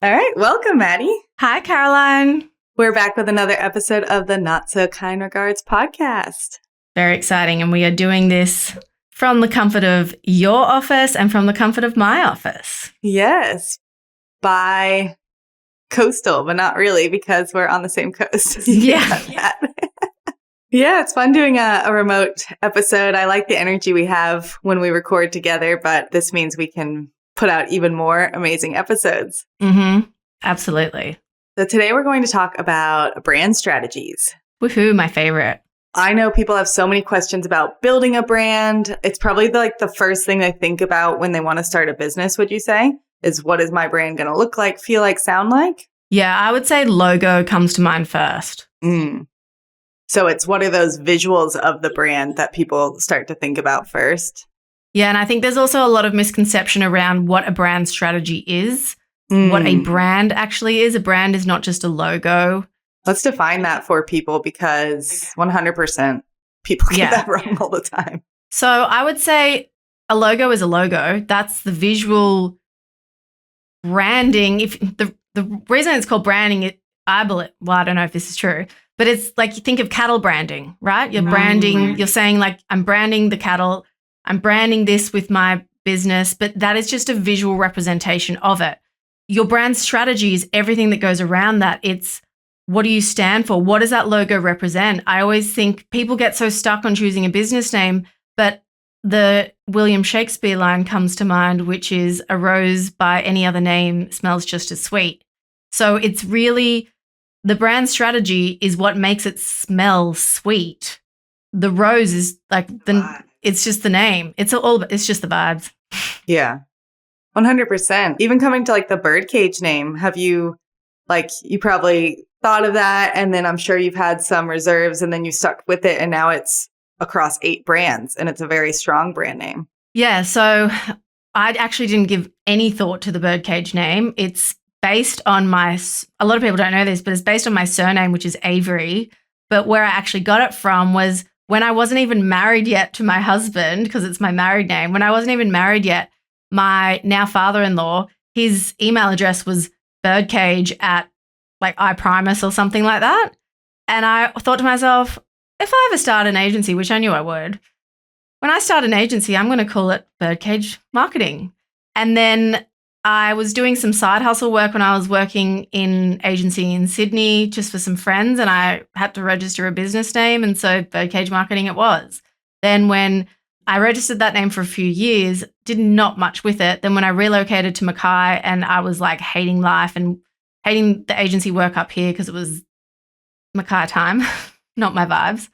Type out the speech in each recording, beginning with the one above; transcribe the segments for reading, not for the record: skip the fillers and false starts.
All right. Welcome, Maddy. Hi, Caroline. We're back with another episode of the Not So Kind Regards podcast. Very exciting. And we are doing this from the comfort of your office and from the comfort of my office. Yes. By coastal, but not really because we're on the same coast. Yeah. Yeah, it's fun doing a remote episode. I like the energy we have when we record together, but this means we can put out even more amazing episodes. Mm-hmm. Absolutely. So today we're going to talk about brand strategies. Woohoo, my favorite. I know people have so many questions about building a brand. It's probably the first thing they think about when they want to start a business, would you say? Is what is my brand going to look like, feel like, sound like? Yeah, I would say logo comes to mind first. So it's what are those visuals of the brand that people start to think about first? Yeah, and I think there's also a lot of misconception around what a brand strategy is, what a brand actually is. A brand is not just a logo. Let's define that for people because 100% people get that wrong all the time. So I would say a logo is a logo. That's the visual branding. If the reason it's called branding, I believe, well, I don't know if this is true, but it's like you think of cattle branding, right? You're branding, you're saying like, I'm branding the cattle, I'm branding this with my business, but that is just a visual representation of it. Your brand strategy is everything that goes around that. It's what do you stand for? What does that logo represent? I always think people get so stuck on choosing a business name, but the William Shakespeare line comes to mind, which is a rose by any other name smells just as sweet. So it's really the brand strategy is what makes it smell sweet. The rose is like it's just the name. It's just the vibes. Yeah. 100%. Even coming to like the birdcage name, have you you probably thought of that and then I'm sure you've had some reserves and then you stuck with it and now it's across 8 brands and it's a very strong brand name. Yeah. So I actually didn't give any thought to the birdcage name. It's based on a lot of people don't know this, but it's based on my surname, which is Avery. But where I actually got it from was when I wasn't even married yet to my husband, because it's my married name. When I wasn't even married yet, my now father-in-law, his email address was birdcage at like iPrimus or something like that. And I thought to myself, if I ever start an agency, which I knew I would, when I start an agency, I'm going to call it Birdcage Marketing. And then I was doing some side hustle work when I was working in agency in Sydney just for some friends and I had to register a business name. And so Birdcage Marketing it was. Then when I registered that name for a few years, did not much with it. Then when I relocated to Mackay and I was like hating life and hating the agency work up here because it was Mackay time, not my vibes.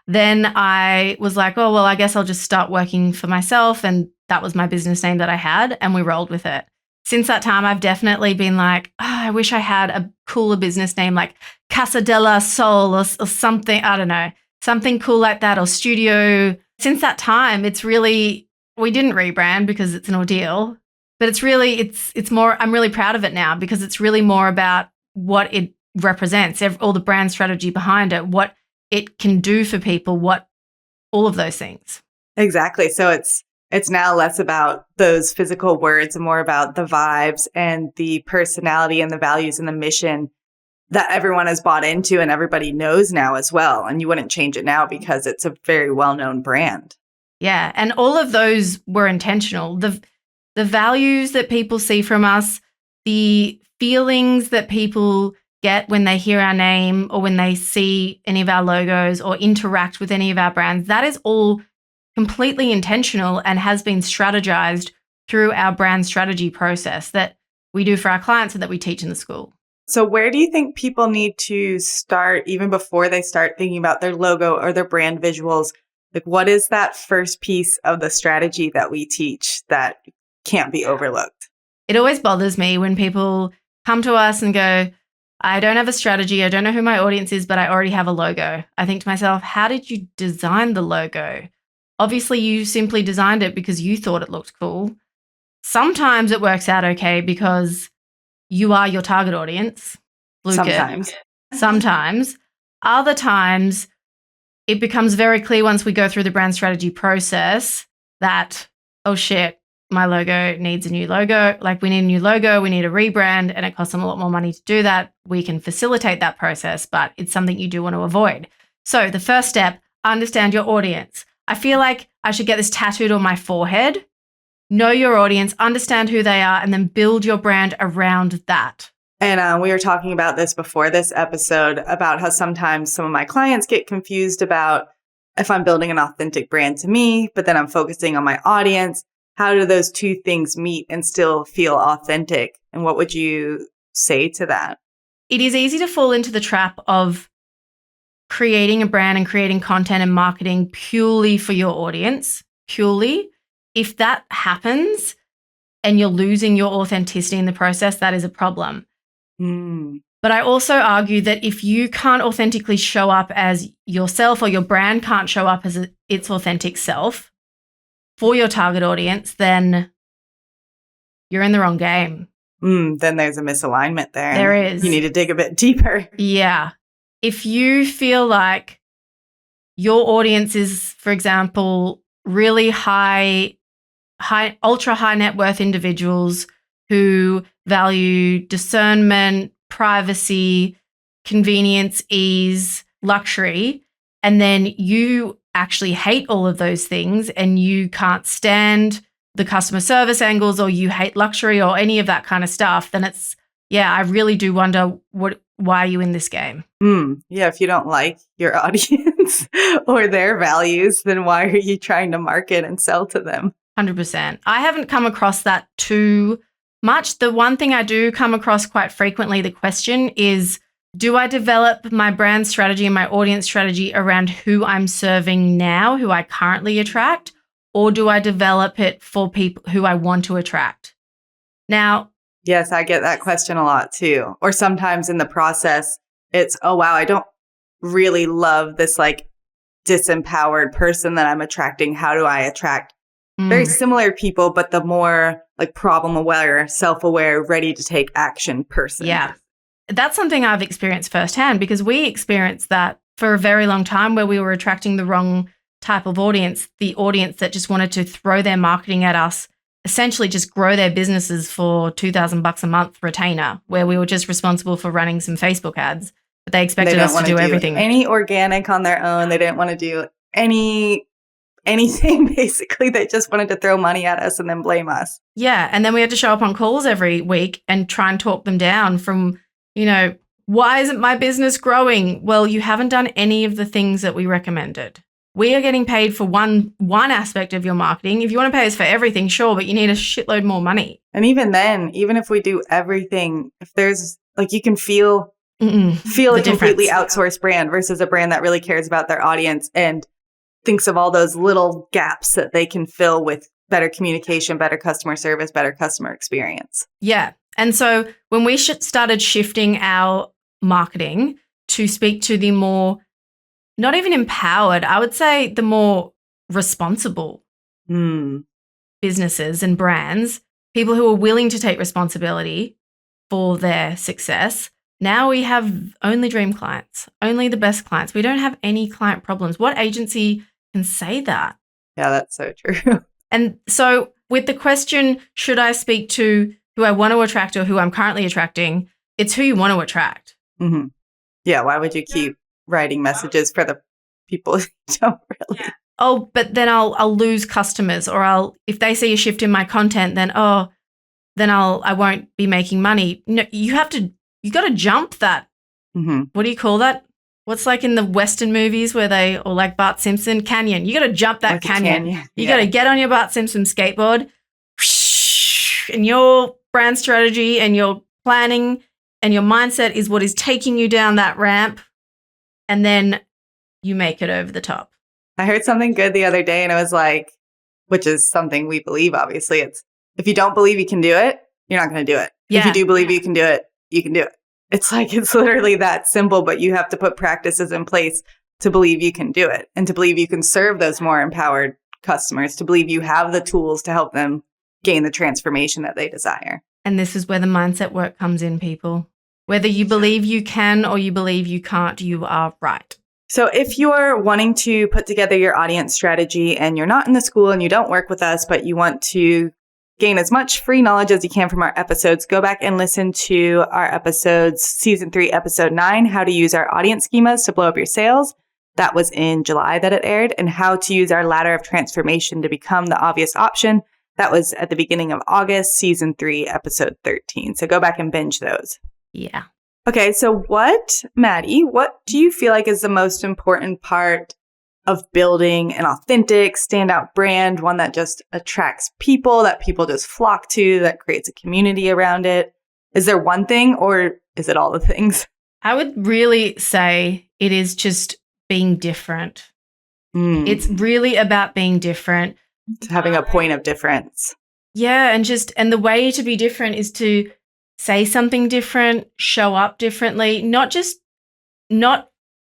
Then I was like, oh, well, I guess I'll just start working for myself. And that was my business name that I had and we rolled with it. Since that time, I've definitely been like, oh, I wish I had a cooler business name like Casa della Sol or something. I don't know, something cool like that or Studio. Since that time, it's really, we didn't rebrand because it's an ordeal, but it's really, it's more, I'm really proud of it now because it's really more about what it represents, all the brand strategy behind it, what it can do for people, what all of those things. Exactly. So it's now less about those physical words and more about the vibes and the personality and the values and the mission that everyone has bought into and everybody knows now as well. And you wouldn't change it now because it's a very well-known brand. Yeah. And all of those were intentional. The values that people see from us, the feelings that people get when they hear our name or when they see any of our logos or interact with any of our brands, that is all completely intentional and has been strategized through our brand strategy process that we do for our clients and that we teach in the school. So where do you think people need to start even before they start thinking about their logo or their brand visuals? Like what is that first piece of the strategy that we teach that can't be overlooked? It always bothers me when people come to us and go, I don't have a strategy. I don't know who my audience is, but I already have a logo. I think to myself, how did you design the logo? Obviously, you simply designed it because you thought it looked cool. Sometimes it works out okay because you are your target audience. Sometimes. Other times, it becomes very clear once we go through the brand strategy process that, oh shit, my logo needs a new logo. Like we need a new logo, we need a rebrand, and it costs them a lot more money to do that. We can facilitate that process, but it's something you do want to avoid. So the first step, understand your audience. I feel like I should get this tattooed on my forehead. Know your audience, understand who they are, and then build your brand around that. And we were talking about this before this episode about how sometimes some of my clients get confused about if I'm building an authentic brand to me, but then I'm focusing on my audience. How do those two things meet and still feel authentic? And what would you say to that? It is easy to fall into the trap of creating a brand and creating content and marketing purely for your audience, purely. If that happens and you're losing your authenticity in the process, that is a problem. But I also argue that if you can't authentically show up as yourself, or your brand can't show up as its authentic self for your target audience, then you're in the wrong game. Then there's a misalignment there. There is. You need to dig a bit deeper. Yeah. If you feel like your audience is, for example, really ultra high net worth individuals who value discernment, privacy, convenience, ease, luxury, and then you actually hate all of those things and you can't stand the customer service angles, or you hate luxury or any of that kind of stuff, then I really do wonder why are you in this game? Yeah, if you don't like your audience or their values, then why are you trying to market and sell to them? 100%. I haven't come across that too much. The one thing I do come across quite frequently, the question is, do I develop my brand strategy and my audience strategy around who I'm serving now, who I currently attract, or do I develop it for people who I want to attract? Now, yes, I get that question a lot too. Or sometimes in the process, it's, oh, wow, I don't really love this like disempowered person that I'm attracting. How do I attract very similar people, but the more like problem aware, self-aware, ready to take action person? Yeah. That's something I've experienced firsthand, because we experienced that for a very long time, where we were attracting the wrong type of audience, the audience that just wanted to throw their marketing at us, essentially just grow their businesses for $2,000 a month retainer, where we were just responsible for running some Facebook ads, but they expected us to do everything. Any organic on their own. They didn't want to do anything, basically. They just wanted to throw money at us and then blame us. Yeah. And then we had to show up on calls every week and try and talk them down from, why isn't my business growing? Well, you haven't done any of the things that we recommended. We are getting paid for one aspect of your marketing. If you want to pay us for everything, sure, but you need a shitload more money. And even then, even if we do everything, if there's like, you can feel a completely outsourced brand versus a brand that really cares about their audience and thinks of all those little gaps that they can fill with better communication, better customer service, better customer experience. Yeah. And so when we started shifting our marketing to speak to the more, not even empowered, I would say the more responsible businesses and brands, people who are willing to take responsibility for their success, now we have only dream clients, only the best clients. We don't have any client problems. What agency can say that? Yeah, that's so true. And so with the question, should I speak to who I want to attract or who I'm currently attracting, it's who you want to attract. Mm-hmm. Yeah, why would you keep writing messages for the people who don't really? Yeah. Oh, but then I'll lose customers, or if they see a shift in my content, then I won't be making money. No, you got to jump that. Mm-hmm. What do you call that? What's like in the Western movies where or like Bart Simpson, canyon. You got to jump that canyon. You got to get on your Bart Simpson skateboard, and your brand strategy and your planning and your mindset is what is taking you down that ramp, and then you make it over the top. I heard something good the other day, and it was like, which is something we believe, obviously. It's, if you don't believe you can do it, you're not going to do it. Yeah. If you do believe you can do it, you can do it. It's like, it's literally that simple, but you have to put practices in place to believe you can do it and to believe you can serve those more empowered customers, to believe you have the tools to help them gain the transformation that they desire. And this is where the mindset work comes in, people. Whether you believe you can or you believe you can't, you are right. So if you're wanting to put together your audience strategy and you're not in the school and you don't work with us, but you want to gain as much free knowledge as you can from our episodes, go back and listen to our episodes, season 3, episode 9, how to use our audience schemas to blow up your sales. That was in July that it aired, and how to use our ladder of transformation to become the obvious option. That was at the beginning of August, season 3, episode 13. So go back and binge those. Yeah. Okay. So Maddie, what do you feel like is the most important part of building an authentic, standout brand, one that just attracts people, that people just flock to, that creates a community around it? Is there one thing, or is it all the things? I would really say it is just being different. It's really about being different. It's having a point of difference. Yeah. And the way to be different is to say something different, show up differently,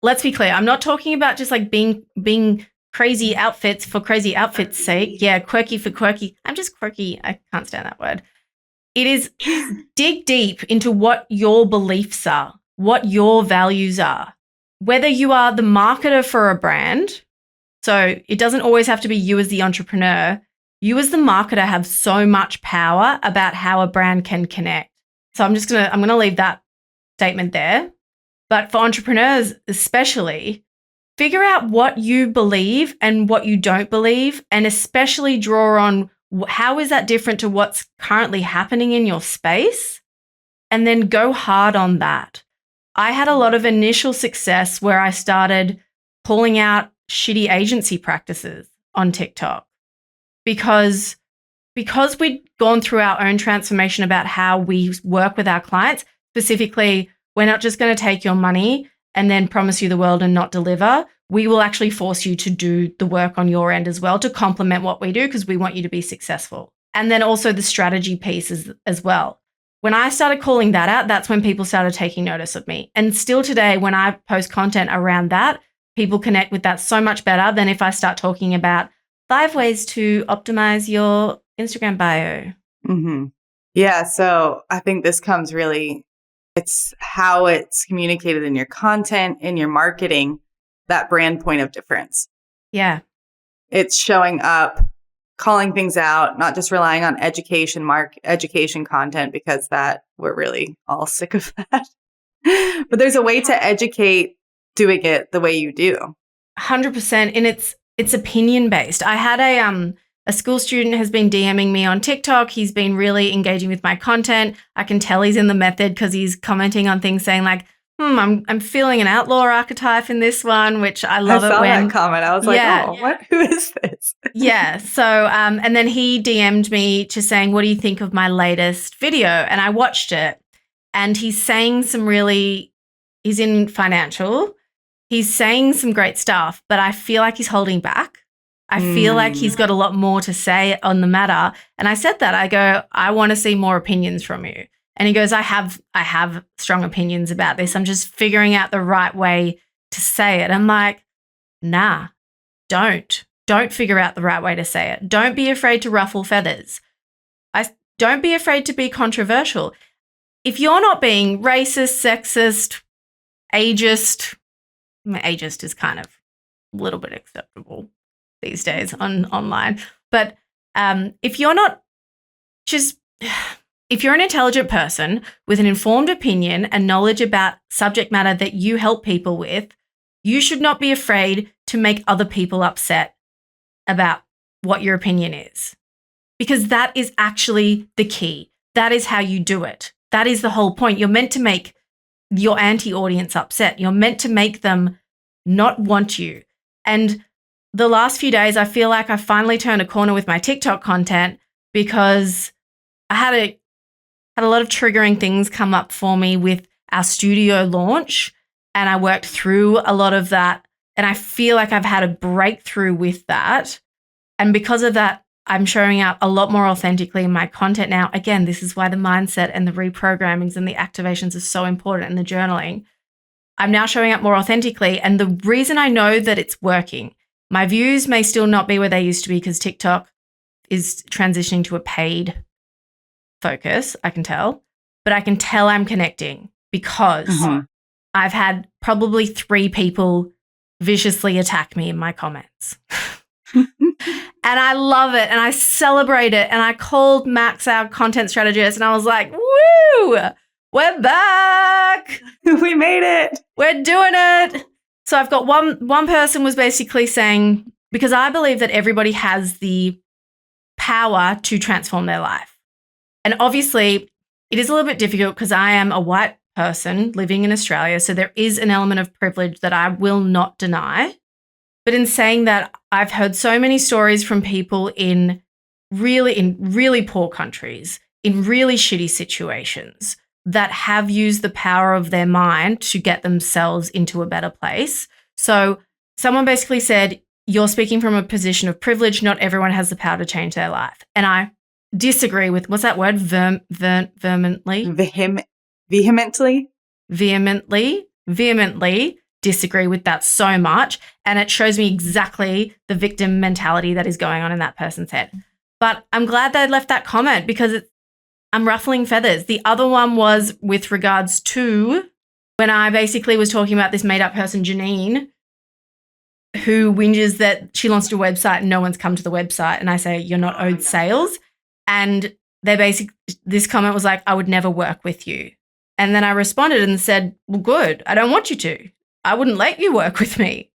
let's be clear. I'm not talking about just like being crazy outfits for crazy outfits' sake. Yeah, quirky for quirky. I'm just quirky. I can't stand that word. It is dig deep into what your beliefs are, what your values are. Whether you are the marketer for a brand, so it doesn't always have to be you as the entrepreneur. You as the marketer have so much power about how a brand can connect. So I'm going to leave that statement there. But for entrepreneurs especially, figure out what you believe and what you don't believe, and especially draw on how is that different to what's currently happening in your space, and then go hard on that. I had a lot of initial success where I started pulling out shitty agency practices on TikTok because we'd gone through our own transformation about how we work with our clients. Specifically, we're not just going to take your money and then promise you the world and not deliver. We will actually force you to do the work on your end as well to complement what we do, because we want you to be successful. And then also the strategy piece as well. When I started calling that out, that's when people started taking notice of me. And still today, when I post content around that, people connect with that so much better than if I start talking about 5 ways to optimize your Instagram bio. Mm-hmm. Yeah. So I think this comes really, it's how it's communicated in your content, in your marketing, that brand point of difference. Yeah. It's showing up, calling things out, not just relying on education content, because that we're really all sick of that. But there's a way to educate doing it the way you do. 100%. And it's opinion based. I had a school student has been DMing me on TikTok. He's been really engaging with my content. I can tell he's in the method because he's commenting on things saying like, I'm feeling an outlaw archetype in this one, which I love. I saw that comment. I was like, what? Who is this? Yeah. So, and then he DM'd me just saying, what do you think of my latest video? And I watched it, and he's saying he's in financial. He's saying some great stuff, but I feel like he's holding back. I feel like he's got a lot more to say on the matter. And I said that. I go, I want to see more opinions from you. And he goes, I have strong opinions about this. I'm just figuring out the right way to say it. I'm like, nah, don't figure out the right way to say it. Don't be afraid to ruffle feathers. Don't be afraid to be controversial. If you're not being racist, sexist, ageist is kind of a little bit acceptable these days online. But if you're an intelligent person with an informed opinion and knowledge about subject matter that you help people with, you should not be afraid to make other people upset about what your opinion is, because that is actually the key. That is how you do it. That is the whole point. You're meant to make your anti-audience upset. You're meant to make them not want you. And the last few days, I feel like I finally turned a corner with my TikTok content, because I had a lot of triggering things come up for me with our studio launch, and I worked through a lot of that, and I feel like I've had a breakthrough with that. And because of that, I'm showing up a lot more authentically in my content now. Again, this is why the mindset and the reprogrammings and the activations are so important, and the journaling. I'm now showing up more authentically, and the reason I know that it's working, my views may still not be where they used to be because TikTok is transitioning to a paid focus, I can tell. But I can tell I'm connecting because I've had probably 3 people viciously attack me in my comments. And I love it and I celebrate it. And I called Max, our content strategist, and I was like, woo, we're back. We made it. We're doing it. So I've got one person was basically saying, because I believe that everybody has the power to transform their life. And obviously it is a little bit difficult because I am a white person living in Australia. So there is an element of privilege that I will not deny. But in saying that, I've heard so many stories from people in really poor countries, in really shitty situations, that have used the power of their mind to get themselves into a better place. So someone basically said, you're speaking from a position of privilege. Not everyone has the power to change their life. And I disagree with, what's that word? Vehemently? Vehemently disagree with that so much. And it shows me exactly the victim mentality that is going on in that person's head. But I'm glad they left that comment because I'm ruffling feathers. The other one was with regards to when I basically was talking about this made-up person, Janine, who whinges that she launched a website and no one's come to the website. And I say, you're not owed sales. And this comment was like, I would never work with you. And then I responded and said, well, good. I don't want you to. I wouldn't let you work with me.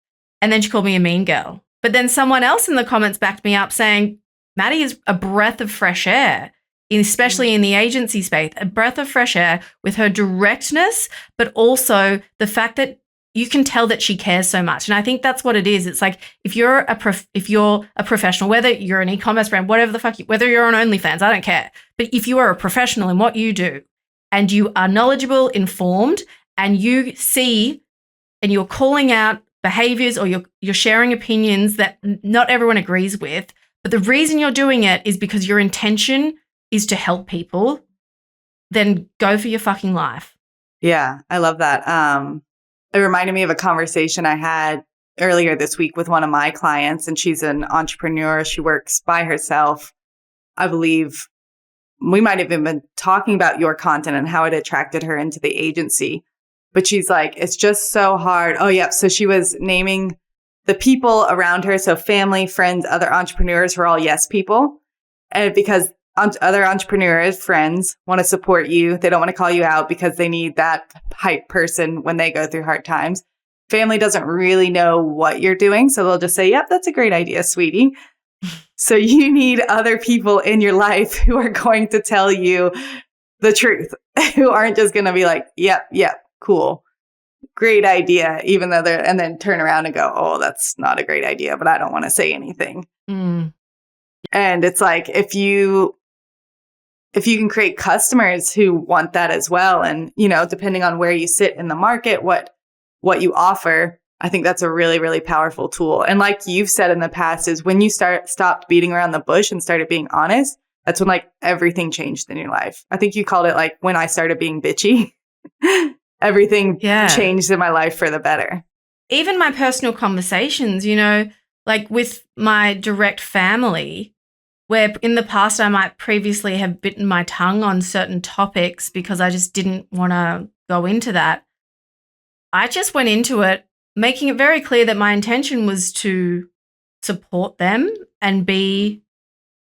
And then she called me a mean girl. But then someone else in the comments backed me up saying, Maddy is a breath of fresh air, especially in the agency space, a breath of fresh air with her directness, but also the fact that you can tell that she cares so much. And I think that's what it is. It's like if you're a professional, whether you're an e-commerce brand, whatever the fuck, whether you're on OnlyFans, I don't care. But if you are a professional in what you do and you are knowledgeable, informed, and you see and you're calling out behaviors or you're sharing opinions that not everyone agrees with, but the reason you're doing it is because your intention is to help people, then go for your fucking life. Yeah, I love that. It reminded me of a conversation I had earlier this week with one of my clients, and she's an entrepreneur. She works by herself. I believe we might have even been talking about your content and how it attracted her into the agency. But she's like, it's just so hard. Oh, yeah. So she was naming the people around her. So family, friends, other entrepreneurs who are all yes people. And because other entrepreneurs, friends want to support you. They don't want to call you out because they need that hype person when they go through hard times. Family doesn't really know what you're doing. So they'll just say, yep, that's a great idea, sweetie. So you need other people in your life who are going to tell you the truth, who aren't just going to be like, yep, cool, great idea, even though and then turn around and go, oh, that's not a great idea, but I don't want to say anything. And it's like, if you can create customers who want that as well, and, you know, depending on where you sit in the market, what you offer, I think that's a really, really powerful tool. And like you've said in the past, is when you stopped beating around the bush and started being honest, that's when like everything changed in your life. I think you called it like when I started being bitchy. Everything changed in my life for the better. Even my personal conversations, you know, like with my direct family, where in the past I might previously have bitten my tongue on certain topics because I just didn't want to go into that. I just went into it, making it very clear that my intention was to support them and be,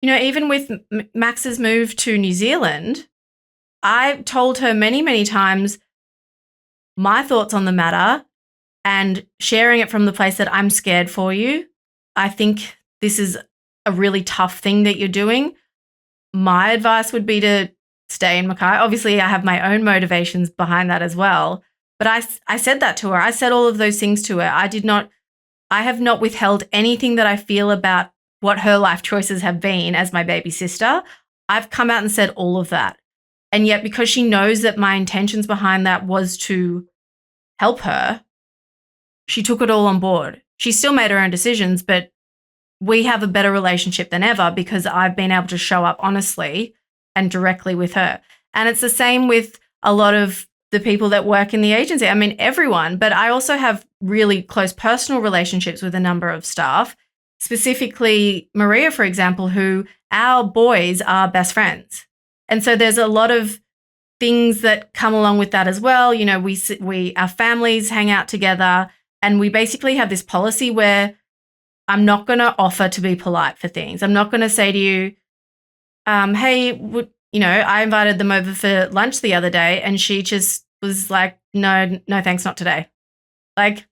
you know, even with Max's move to New Zealand, I told her many, many times my thoughts on the matter and sharing it from the place that I'm scared for you. I think this is a really tough thing that you're doing. My advice would be to stay in Mackay. Obviously, I have my own motivations behind that as well. But I said that to her. I said all of those things to her. I have not withheld anything that I feel about what her life choices have been as my baby sister. I've come out and said all of that. And yet, because she knows that my intentions behind that was to help her, she took it all on board. She still made her own decisions, but we have a better relationship than ever because I've been able to show up honestly and directly with her. And it's the same with a lot of the people that work in the agency. I mean, everyone, but I also have really close personal relationships with a number of staff, specifically Maria, for example, who our boys are best friends. And so there's a lot of things that come along with that as well. You know, our families hang out together, and we basically have this policy where I'm not going to offer to be polite for things. I'm not going to say to you, hey, I invited them over for lunch the other day and she just was like, no, thanks, not today. Like,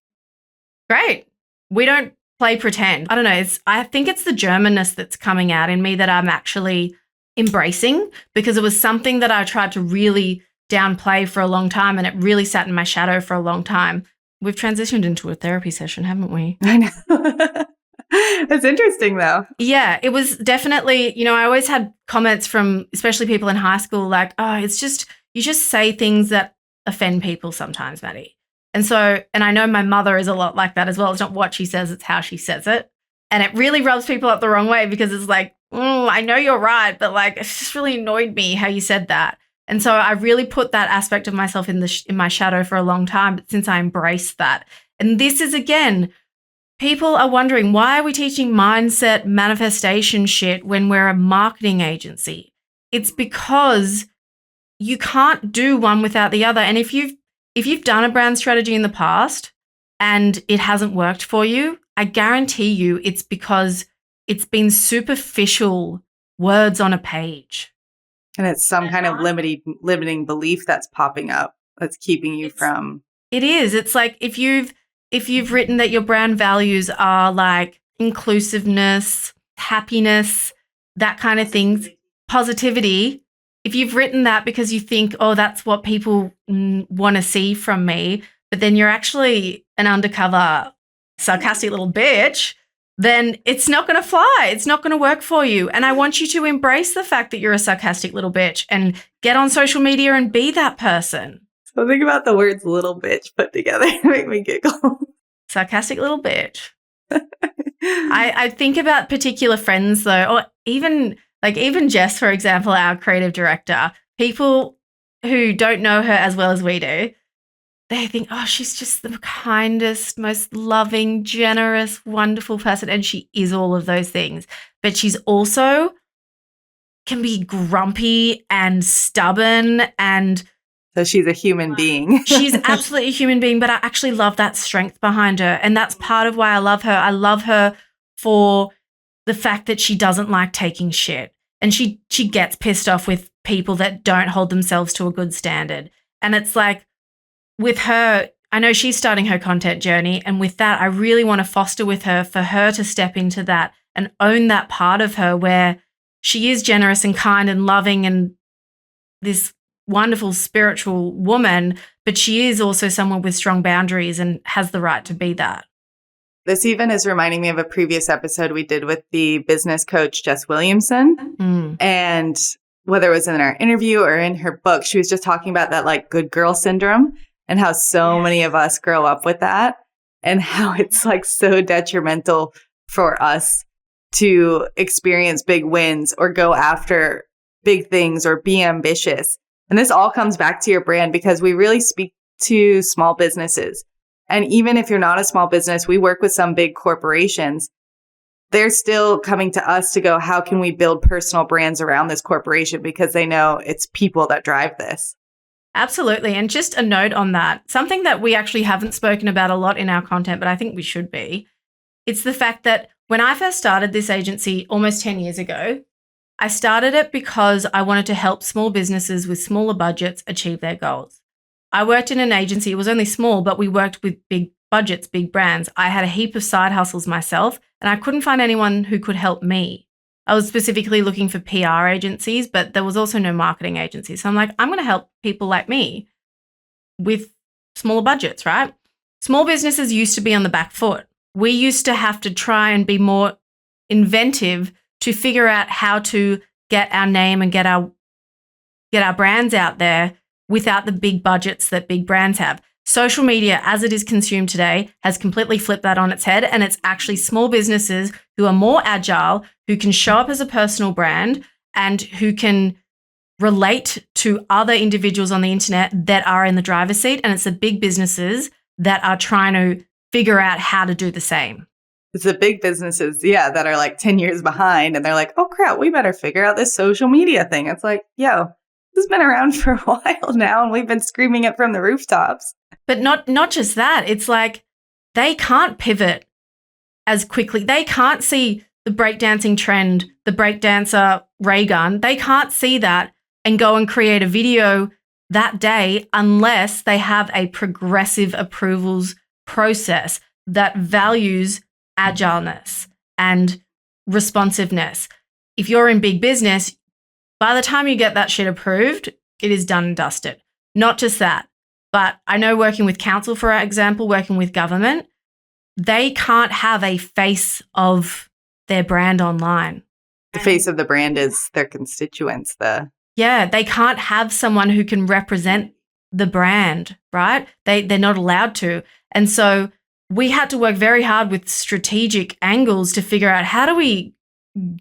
great. We don't play pretend. I don't know. I think it's the Germanness that's coming out in me that I'm actually embracing, because it was something that I tried to really downplay for a long time and it really sat in my shadow for a long time. We've transitioned into a therapy session, haven't we? I know. It's interesting though. Yeah, it was definitely, I always had comments from especially people in high school like, oh, it's just, you just say things that offend people sometimes, Maddie. And I know my mother is a lot like that as well. It's not what she says, it's how she says it. And it really rubs people up the wrong way because it's like, I know you're right, but like, it just really annoyed me how you said that. And so I really put that aspect of myself in my shadow for a long time, but since I embraced that. And this is, again, people are wondering, why are we teaching mindset manifestation shit when we're a marketing agency? It's because you can't do one without the other. And if you've done a brand strategy in the past and it hasn't worked for you, I guarantee you it's because it's been superficial words on a page. And it's some kind of limiting belief that's popping up that's keeping you from. It is. It's like if you've written that your brand values are like inclusiveness, happiness, that kind of things, positivity. If you've written that because you think, oh, that's what people want to see from me, but then you're actually an undercover sarcastic little bitch, then it's not going to fly. It's not going to work for you. And I want you to embrace the fact that you're a sarcastic little bitch and get on social media and be that person. So think about the words little bitch put together and make me giggle. Sarcastic little bitch. I think about particular friends though, or even Jess, for example, our creative director, people who don't know her as well as we do, they think, oh, she's just the kindest, most loving, generous, wonderful person. And she is all of those things. But she's also can be grumpy and stubborn. And so she's a human being. She's absolutely a human being, but I actually love that strength behind her. And that's part of why I love her. I love her for the fact that she doesn't like taking shit. And she gets pissed off with people that don't hold themselves to a good standard. And it's like, with her, I know she's starting her content journey. And with that, I really want to foster with her for her to step into that and own that part of her where she is generous and kind and loving and this wonderful spiritual woman, but she is also someone with strong boundaries and has the right to be that. This even is reminding me of a previous episode we did with the business coach, Jess Williamson. And whether it was in our interview or in her book, she was just talking about that like good girl syndrome and how so many of us grow up with that and how it's like so detrimental for us to experience big wins or go after big things or be ambitious. And this all comes back to your brand because we really speak to small businesses. And even if you're not a small business, we work with some big corporations. They're still coming to us to go, how can we build personal brands around this corporation? Because they know it's people that drive this. Absolutely. And just a note on that, something that we actually haven't spoken about a lot in our content, but I think we should be, it's the fact that when I first started this agency almost 10 years ago, I started it because I wanted to help small businesses with smaller budgets achieve their goals. I worked in an agency, it was only small, but we worked with big budgets, big brands. I had a heap of side hustles myself, and I couldn't find anyone who could help me. I was specifically looking for PR agencies, but there was also no marketing agencies. So I'm like, I'm going to help people like me with smaller budgets, right? Small businesses used to be on the back foot. We used to have to try and be more inventive to figure out how to get our name and get our brands out there without the big budgets that big brands have. Social media, as it is consumed today, has completely flipped that on its head, and it's actually small businesses who are more agile, who can show up as a personal brand and who can relate to other individuals on the internet that are in the driver's seat, and it's the big businesses that are trying to figure out how to do the same. It's the big businesses, that are like 10 years behind, and they're like, oh crap, we better figure out this social media thing. It's like, this has been around for a while now, and we've been screaming it from the rooftops. But not just that. It's like they can't pivot as quickly. They can't see the breakdancing trend, the breakdancer ray gun. They can't see that and go and create a video that day unless they have a progressive approvals process that values agileness and responsiveness. If you're in big business, by the time you get that shit approved, it is done and dusted. Not just that, but I know working with council, for example, working with government, they can't have a face of their brand online. The face of the brand is their constituents. Yeah, they can't have someone who can represent the brand, right? They're not allowed to. And so we had to work very hard with strategic angles to figure out how do we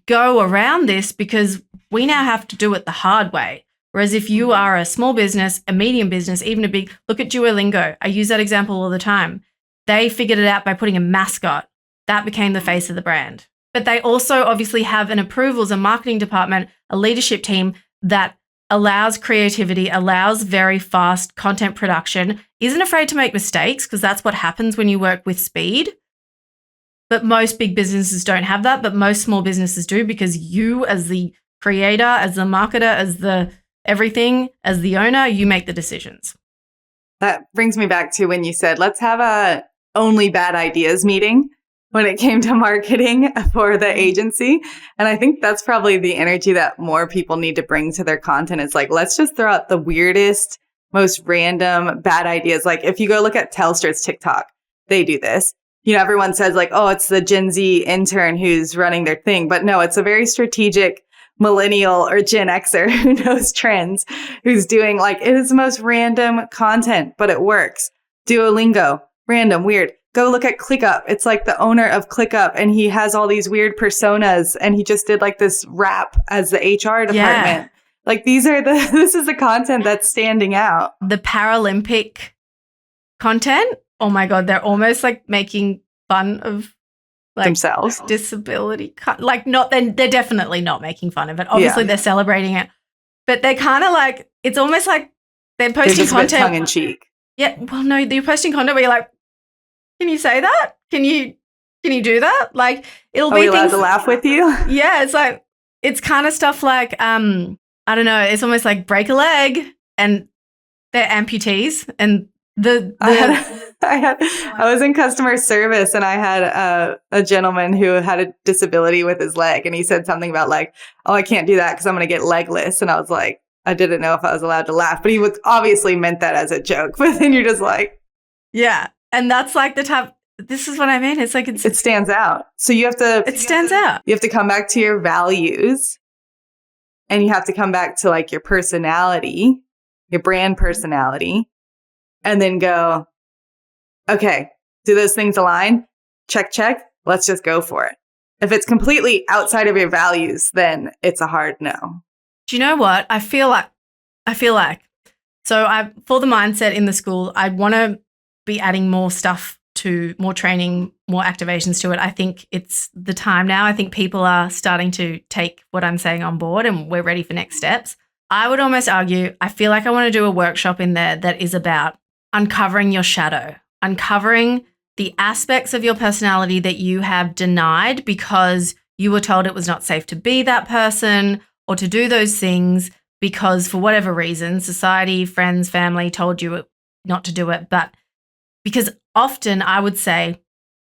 go around this, because we now have to do it the hard way. Whereas if you are a small business, a medium business, even a big, look at Duolingo. I use that example all the time. They figured it out by putting a mascot. That became the face of the brand. But they also obviously have an approvals, a marketing department, a leadership team that allows creativity, allows very fast content production, isn't afraid to make mistakes, because that's what happens when you work with speed. But most big businesses don't have that, but most small businesses do, because you as the creator, as the marketer, as the everything, as the owner, you make the decisions. That brings me back to when you said, let's have a only bad ideas meeting when it came to marketing for the agency. And I think that's probably the energy that more people need to bring to their content. It's like, let's just throw out the weirdest, most random bad ideas. Like if you go look at Telstra's TikTok, they do this. You know, everyone says like, oh, it's the Gen Z intern who's running their thing. But no, it's a very strategic millennial or Gen Xer who knows trends, who's doing like, it is the most random content, but it works. Duolingo, random, weird. Go look at ClickUp. It's like the owner of ClickUp, and he has all these weird personas, and he just did like this rap as the HR department. Yeah. Like this is the content that's standing out. The Paralympic content, oh my God, they're almost like making fun of like themselves. Disability. They're definitely not making fun of it. Obviously, they're celebrating it, but they're kind of like, it's almost like they're posting content. Tongue in cheek. Yeah. Well, no, they're posting content where you're like, can you say that? Can you do that? Like it'll be allowed things to laugh with you. Yeah. It's like, it's kind of stuff like, I don't know. It's almost like break a leg, and they're amputees, and I was in customer service, and I had a gentleman who had a disability with his leg, and he said something about like, oh, I can't do that because I'm going to get legless. And I was like, I didn't know if I was allowed to laugh, but he was obviously meant that as a joke. But then you're just like, yeah. And that's like the type, this is what I mean. It's like, it stands out. So it stands out. You have to come back to your values, and you have to come back to like your personality, your brand personality, and then go, okay, do those things align? Check, check. Let's just go for it. If it's completely outside of your values, then it's a hard no. Do you know what? I feel like, so for the mindset in the school, I want to be adding more stuff to more training, more activations to it. I think it's the time now. I think people are starting to take what I'm saying on board, and we're ready for next steps. I would almost argue, I feel like I want to do a workshop in there that is about uncovering your shadow, uncovering the aspects of your personality that you have denied because you were told it was not safe to be that person or to do those things because for whatever reason, society, friends, family told you not to do it. But because often I would say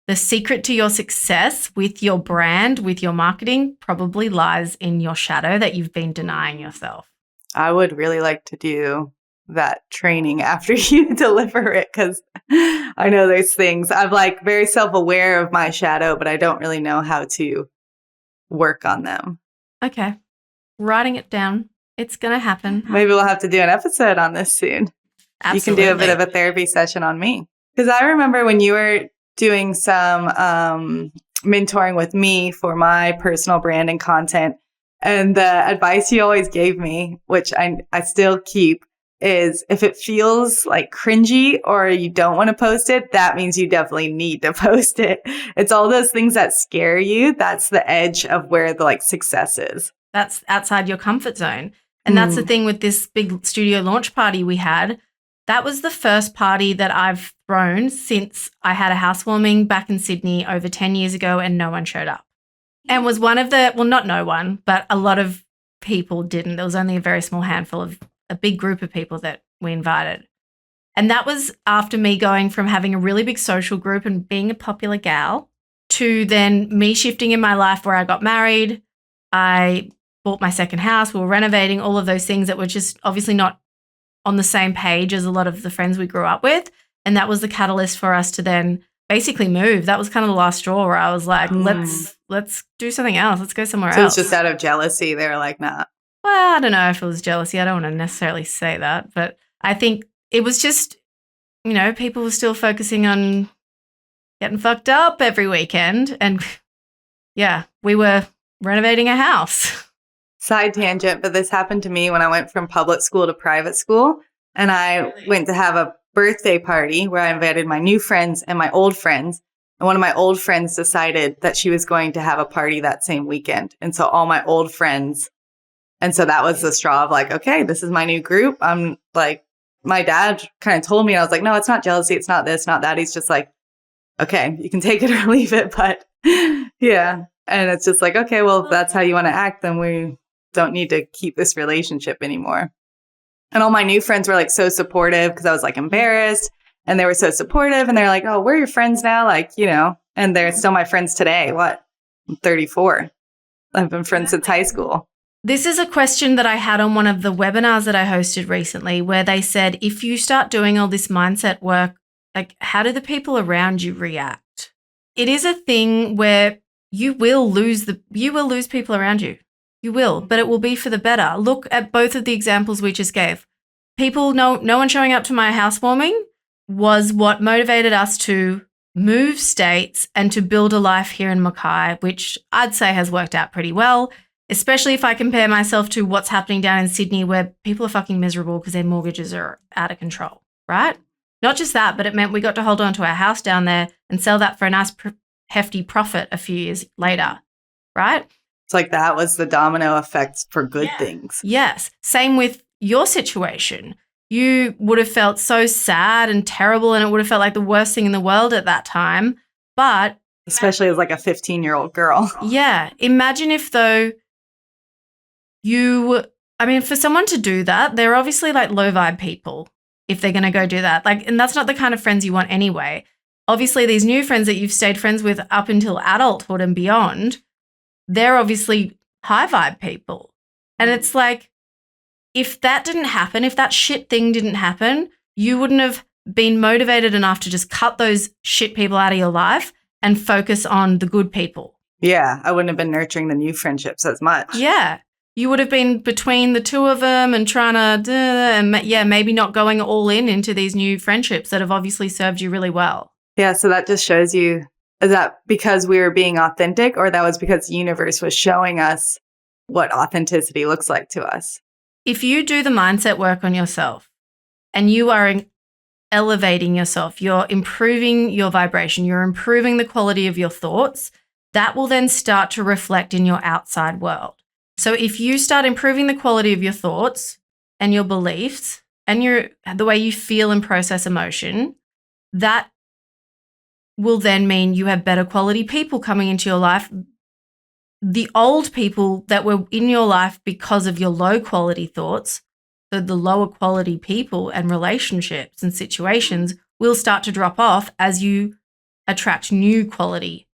the secret to your success with your brand, with your marketing, probably lies in your shadow that you've been denying yourself. I would really like to do that training after you deliver it, because I know there's things. I'm like very self-aware of my shadow, but I don't really know how to work on them. Okay. Writing it down. It's going to happen. Maybe we'll have to do an episode on this soon. Absolutely. You can do a bit of a therapy session on me. Because I remember when you were doing some mentoring with me for my personal brand and content, and the advice you always gave me, which I still keep, is if it feels like cringy or you don't want to post it, that means you definitely need to post it. It's all those things that scare you. That's the edge of where the like success is. That's outside your comfort zone. And that's the thing with this big studio launch party we had. That was the first party that I've thrown since I had a housewarming back in Sydney over 10 years ago and no one showed up. And was one of the, well, not no one, but a lot of people didn't. There was only a very small handful of a big group of people that we invited. And that was after me going from having a really big social group and being a popular gal to then me shifting in my life where I got married. I bought my second house. We were renovating, all of those things that were just obviously not on the same page as a lot of the friends we grew up with. And that was the catalyst for us to then basically move. That was kind of the last straw where I was like, let's do something else. Let's go somewhere else. So it's just out of jealousy. They were like, nah. Well, I don't know if it was jealousy. I don't want to necessarily say that, but I think it was just, people were still focusing on getting fucked up every weekend. And yeah, we were renovating a house. Side tangent, but this happened to me when I went from public school to private school. And I went to have a birthday party where I invited my new friends and my old friends. And one of my old friends decided that she was going to have a party that same weekend. And so all my old friends, and so that was the straw of like, okay, this is my new group. I'm like, my dad kind of told me, and I was like, no, it's not jealousy. It's not this, not that. He's just like, okay, you can take it or leave it. But yeah. And it's just like, okay, well, if that's how you want to act, then we don't need to keep this relationship anymore. And all my new friends were like so supportive because I was like embarrassed, and they were so supportive, and they're like, oh, we're your friends now. Like, and they're still my friends today. What? I'm 34. I've been friends since high school. This is a question that I had on one of the webinars that I hosted recently, where they said, if you start doing all this mindset work, like, how do the people around you react? It is a thing where you will lose people around you. You will, but it will be for the better. Look at both of the examples we just gave. People, no one showing up to my housewarming was what motivated us to move states and to build a life here in Mackay, which I'd say has worked out pretty well, especially if I compare myself to what's happening down in Sydney, where people are fucking miserable because their mortgages are out of control, right? Not just that, but it meant we got to hold on to our house down there and sell that for a nice hefty profit a few years later, right? It's like that was the domino effect for good things. Yes. Same with your situation. You would have felt so sad and terrible, and it would have felt like the worst thing in the world at that time. But especially as like a 15-year-old girl. Yeah. Imagine if though for someone to do that, they're obviously like low vibe people if they're going to go do that. Like, and that's not the kind of friends you want anyway. Obviously, these new friends that you've stayed friends with up until adulthood and beyond, they're obviously high vibe people. And it's like, if that didn't happen, if that shit thing didn't happen, you wouldn't have been motivated enough to just cut those shit people out of your life and focus on the good people. Yeah, I wouldn't have been nurturing the new friendships as much. Yeah. You would have been between the two of them and trying to, maybe not going all into these new friendships that have obviously served you really well. Yeah, so that just shows you, is that because we were being authentic, or that was because the universe was showing us what authenticity looks like to us? If you do the mindset work on yourself and you are elevating yourself, you're improving your vibration, you're improving the quality of your thoughts, that will then start to reflect in your outside world. So if you start improving the quality of your thoughts and your beliefs and the way you feel and process emotion, that will then mean you have better quality people coming into your life. The old people that were in your life because of your low quality thoughts, so the lower quality people and relationships and situations will start to drop off as you attract new quality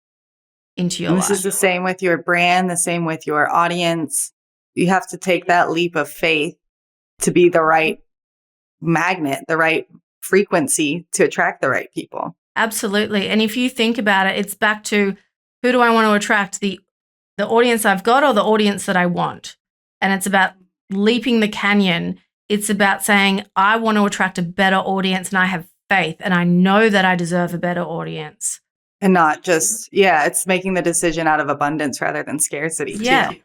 into your life. This is the same with your brand, the same with your audience. You have to take that leap of faith to be the right magnet, the right frequency to attract the right people. Absolutely. And if you think about it, it's back to, who do I want to attract? The audience I've got or the audience that I want? And it's about leaping the canyon. It's about saying, I want to attract a better audience, and I have faith and I know that I deserve a better audience. And not just, it's making the decision out of abundance rather than scarcity too.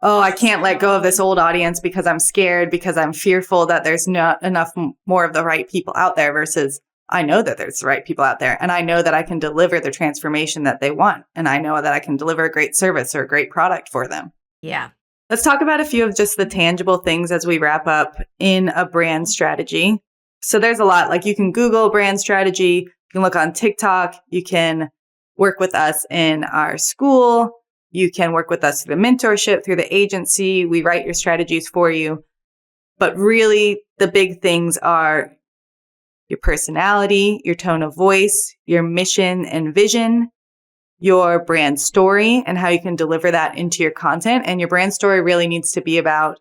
Oh, I can't let go of this old audience because I'm scared, because I'm fearful that there's not enough more of the right people out there, versus I know that there's the right people out there, and I know that I can deliver the transformation that they want, and I know that I can deliver a great service or a great product for them. Yeah. Let's talk about a few of just the tangible things as we wrap up in a brand strategy. So there's a lot. Like you can Google brand strategy. You can look on TikTok. You can work with us in our school. You can work with us through the mentorship, through the agency. We write your strategies for you. But really, the big things are your personality, your tone of voice, your mission and vision, your brand story, and how you can deliver that into your content. And your brand story really needs to be about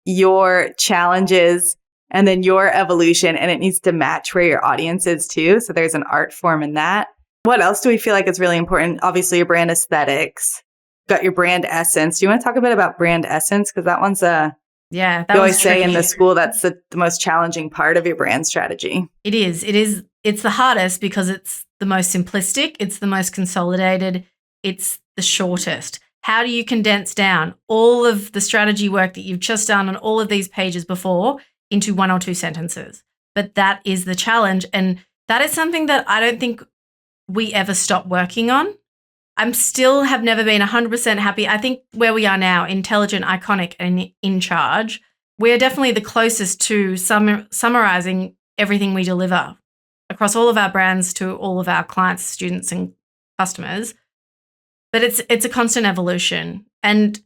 your challenges and then your evolution, and it needs to match where your audience is too. So there's an art form in that. What else do we feel like is really important? Obviously, your brand aesthetics. Got your brand essence. Do you want to talk a bit about brand essence? Because that one's you always say in the school that's the most challenging part of your brand strategy. It is. It's the hardest because it's the most simplistic. It's the most consolidated. It's the shortest. How do you condense down all of the strategy work that you've just done on all of these pages before into 1 or 2 sentences? But that is the challenge. And that is something that I don't think we ever stop working on. have never been 100% happy. I think where we are now, intelligent, iconic, and in charge, we're definitely the closest to summarizing everything we deliver across all of our brands to all of our clients, students, and customers. But it's a constant evolution. And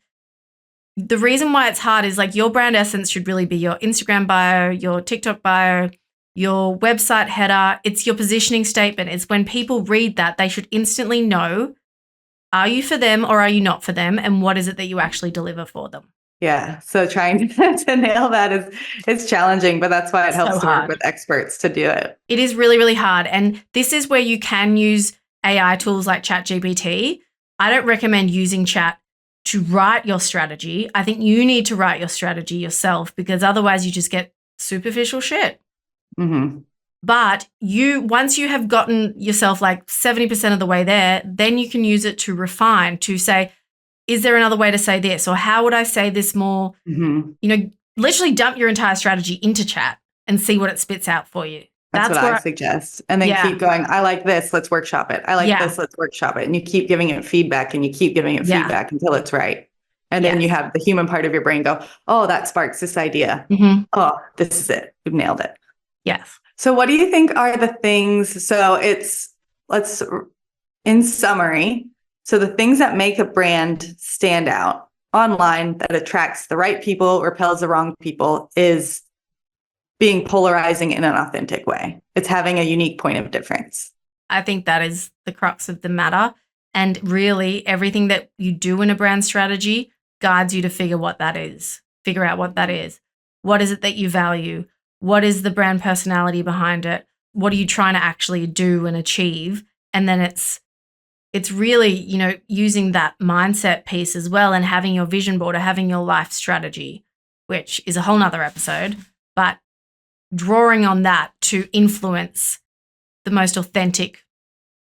the reason why it's hard is like your brand essence should really be your Instagram bio, your TikTok bio, your website header. It's your positioning statement. It's when people read that, they should instantly know, are you for them or are you not for them? And what is it that you actually deliver for them? Yeah. So trying to nail that is challenging, but that's why it helps to work with experts to do it. It is really, really hard. And this is where you can use AI tools like ChatGPT. I don't recommend using chat to write your strategy. I think you need to write your strategy yourself because otherwise you just get superficial shit. Mm-hmm. But once you have gotten yourself like 70% of the way there, then you can use it to refine, to say, is there another way to say this? Or how would I say this more? Mm-hmm. Literally dump your entire strategy into chat and see what it spits out for you. That's what I suggest. And then keep going. I like this. Let's workshop it. I like this. Let's workshop it. And you keep giving it feedback and you keep giving it feedback until it's right. And then you have the human part of your brain go, oh, that sparks this idea. Mm-hmm. Oh, this is it. We've nailed it. Yes. So what do you think are the things? So in summary, so the things that make a brand stand out online that attracts the right people, repels the wrong people is being polarizing in an authentic way. It's having a unique point of difference. I think that is the crux of the matter. And really everything that you do in a brand strategy guides you to figure out what that is. What is it that you value? What is the brand personality behind it? What are you trying to actually do and achieve? And then it's really, using that mindset piece as well and having your vision board or having your life strategy, which is a whole nother episode, but drawing on that to influence the most authentic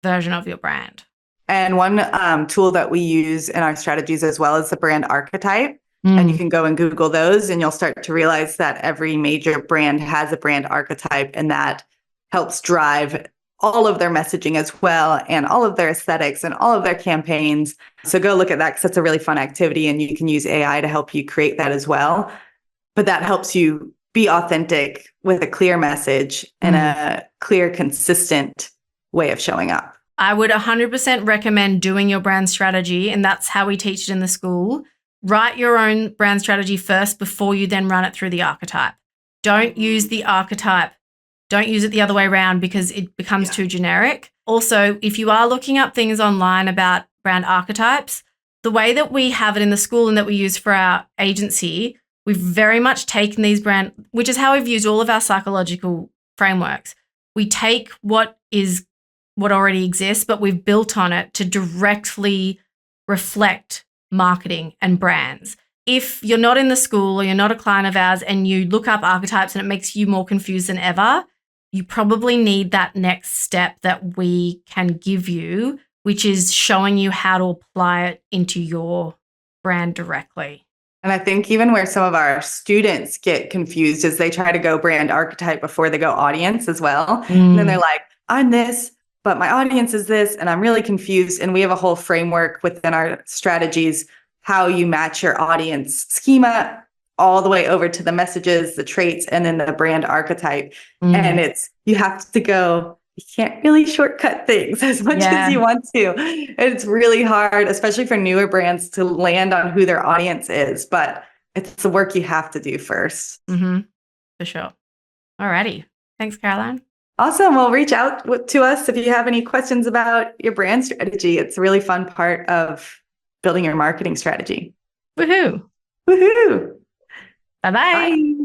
version of your brand. And one tool that we use in our strategies as well is the brand archetype. And you can go and Google those and you'll start to realize that every major brand has a brand archetype, and that helps drive all of their messaging as well and all of their aesthetics and all of their campaigns. So go look at that because that's a really fun activity and you can use AI to help you create that as well. But that helps you be authentic with a clear message and a clear, consistent way of showing up. I would 100% recommend doing your brand strategy, and that's how we teach it in the school. Write your own brand strategy first before you then run it through the archetype. Don't use the archetype. Don't use it the other way around because it becomes too generic. Also, if you are looking up things online about brand archetypes, the way that we have it in the school and that we use for our agency, we've very much taken these which is how we've used all of our psychological frameworks. We take what already exists, but we've built on it to directly reflect marketing and brands. If you're not in the school or you're not a client of ours and you look up archetypes and it makes you more confused than ever, you probably need that next step that we can give you, which is showing you how to apply it into your brand directly. And I think even where some of our students get confused is they try to go brand archetype before they go audience as well. And then they're like, I'm this, but my audience is this, and I'm really confused. And we have a whole framework within our strategies, how you match your audience schema all the way over to the messages, the traits, and then the brand archetype. And you have to go, you can't really shortcut things as much as you want to. It's really hard, especially for newer brands, to land on who their audience is, but it's the work you have to do first. For sure. Alrighty. Thanks, Caroline. Awesome. Well, reach out to us if you have any questions about your brand strategy. It's a really fun part of building your marketing strategy. Woohoo. Woohoo. Bye-bye. Bye.